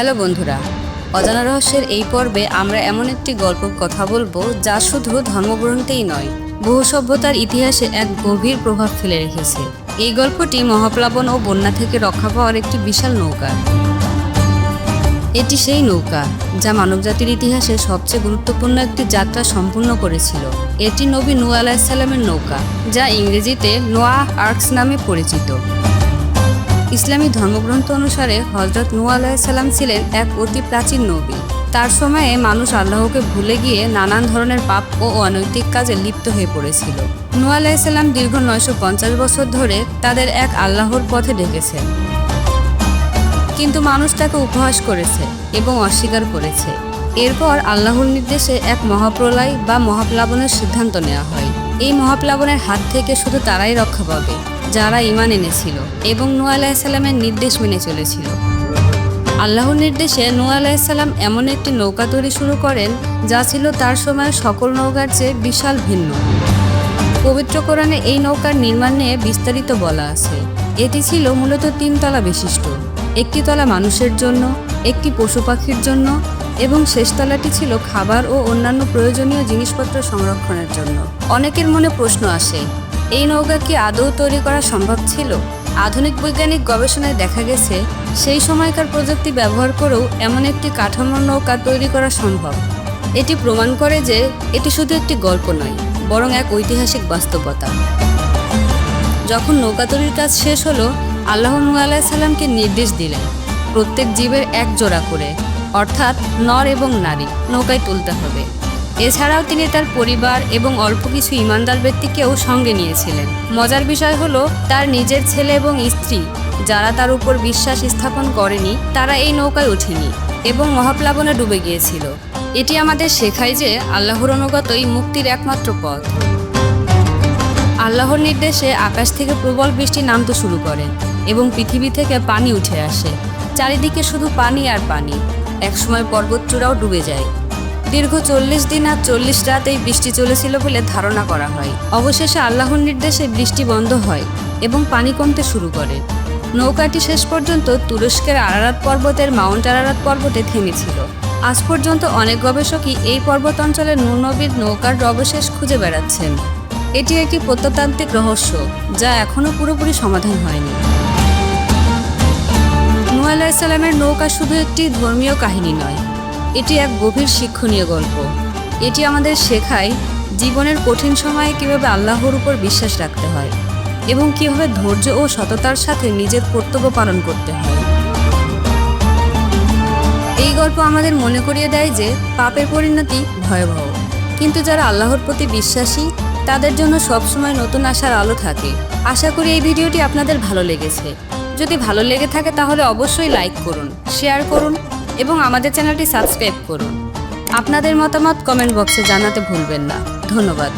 Hello বন্ধুরা, অজানা রহস্যের এই পর্বে আমরা এমন একটি গল্প কথা বলবো যা শুধু ধর্মগ্রন্থেই নয়, বহু সভ্যতার ইতিহাসে এক গভীর প্রভাব ফেলে রেখেছে। এই গল্পটি মহাপ্লাবন ও বন্যা থেকে রক্ষা পাওয়ার একটি বিশাল নৌকা। এটি সেই নৌকা যা মানবজাতির ইতিহাসে সবচেয়ে গুরুত্বপূর্ণ একটি যাত্রা সম্পূর্ণ করেছিল। এটি নবী নূহ আলাইহিস সালামের নৌকা, যা ইংরেজিতে নোয়াহ আর্কস নামে পরিচিত। ইসলামী ধর্মগ্রন্থ অনুসারে হযরত নূহ আলাইহিস সালাম ছিলেন এক অতি প্রাচীন নবী। তার সময়ে মানুষ আল্লাহকে ভুলে গিয়ে নানান ধরনের পাপ ও অনৈতিক কাজে লিপ্ত হয়ে পড়েছিল। নূহ আলাইহিস সালাম দীর্ঘ 950 বছর ধরে তাদের এক আল্লাহর পথে ডেকেছেন, কিন্তু মানুষ তাকে উপহাস করেছে এবং অস্বীকার করেছে। এরপর আল্লাহর নির্দেশে এক মহাপ্রলয় বা মহাপ্লাবনের সিদ্ধান্ত নেওয়া হয়। এই মহাপ্লাবনের হাত থেকে শুধু তারাই রক্ষা পাবে যারা ঈমান এনেছিল এবং নূহ আলাইহিস সালামের নির্দেশ মেনে চলেছিল। আল্লাহর নির্দেশে নূহ আলাইহিস সালাম এমন একটি নৌকা তৈরি শুরু করেন যা ছিল তার সময়ের সকল নৌকার চেয়ে বিশাল ভিন্ন। পবিত্র কোরআনে এই নৌকার নির্মাণ নিয়ে বিস্তারিত বলা আছে। এটি ছিল মূলত 3 তলা বিশিষ্ট। একটি তলা মানুষের জন্য, একটি পশু পাখির জন্য এবং শেষ তলাটি ছিল খাবার ও অন্যান্য প্রয়োজনীয় জিনিসপত্র সংরক্ষণের জন্য। অনেকের মনে প্রশ্ন আসে, এই নৌকা কি আদৌ তৈরি করা সম্ভব ছিল? আধুনিক বৈজ্ঞানিক গবেষণায় দেখা গেছে সেই সময়কার প্রযুক্তি ব্যবহার করেও এমন একটি কাঠামোর নৌকা তৈরি করা সম্ভব। এটি প্রমাণ করে যে এটি শুধু একটি গল্প নয়, বরং এক ঐতিহাসিক বাস্তবতা। যখন নৌকা তৈরির কাজ শেষ হলো, আল্লাহ নূহ আলাইহিস সালামকে নির্দেশ দিলেন প্রত্যেক জীবের এক জোড়া করে, অর্থাৎ নর এবং নারী, নৌকায় তুলতে হবে। এছাড়াও তিনি তার পরিবার এবং অল্প কিছু ঈমানদার ব্যক্তিকেও সঙ্গে নিয়েছিলেন। মজার বিষয় হলো, তার নিজের ছেলে এবং স্ত্রী যারা তার উপর বিশ্বাস স্থাপন করেনি, তারা এই নৌকায় ওঠেনি এবং মহাপ্লাবনে ডুবে গিয়েছিল। এটি আমাদের শেখায় যে আল্লাহর অনুগতই মুক্তির একমাত্র পথ। আল্লাহর নির্দেশে আকাশ থেকে প্রবল বৃষ্টি নামতে শুরু করে এবং পৃথিবী থেকে পানি উঠে আসে। চারিদিকে শুধু পানি আর পানি। একসময় পর্বতচূড়াও ডুবে যায়। দীর্ঘ 40 দিন আর 40 রাত এই বৃষ্টি চলেছিল বলে ধারণা করা হয়। অবশেষে আল্লাহর নির্দেশে বৃষ্টি বন্ধ হয় এবং পানি কমতে শুরু করে। নৌকাটি শেষ পর্যন্ত তুরস্কের আরারাত পর্বতের মাউন্ট আরারাত পর্বতে থেমেছিল। আজ পর্যন্ত অনেক গবেষকই এই পর্বত অঞ্চলে নূহ নবীর নৌকার অবশেষ খুঁজে বেড়াচ্ছেন। এটি একটি প্রত্নতাত্ত্বিক রহস্য যা এখনও পুরোপুরি সমাধান হয়নি। নূহ আলাইহিস সালামের নৌকা শুধু একটি ধর্মীয় কাহিনী নয়, এটি এক গভীর শিক্ষণীয় গল্প। এটি আমাদের শেখায় জীবনের কঠিন সময়ে কীভাবে আল্লাহর উপর বিশ্বাস রাখতে হয় এবং কীভাবে ধৈর্য ও সততার সাথে নিজের কর্তব্য পালন করতে হয়। এই গল্প আমাদের মনে করিয়ে দেয় যে পাপের পরিণতি ভয়াবহ, কিন্তু যারা আল্লাহর প্রতি বিশ্বাসী তাদের জন্য সবসময় নতুন আশার আলো থাকে। আশা করি এই ভিডিওটি আপনাদের ভালো লেগেছে। যদি ভালো লেগে থাকে তাহলে অবশ্যই লাইক করুন, শেয়ার করুন এবং আমাদের চ্যানেলটি সাবস্ক্রাইব করুন। আপনাদের মতামত কমেন্ট বক্সে জানাতে ভুলবেন না। ধন্যবাদ।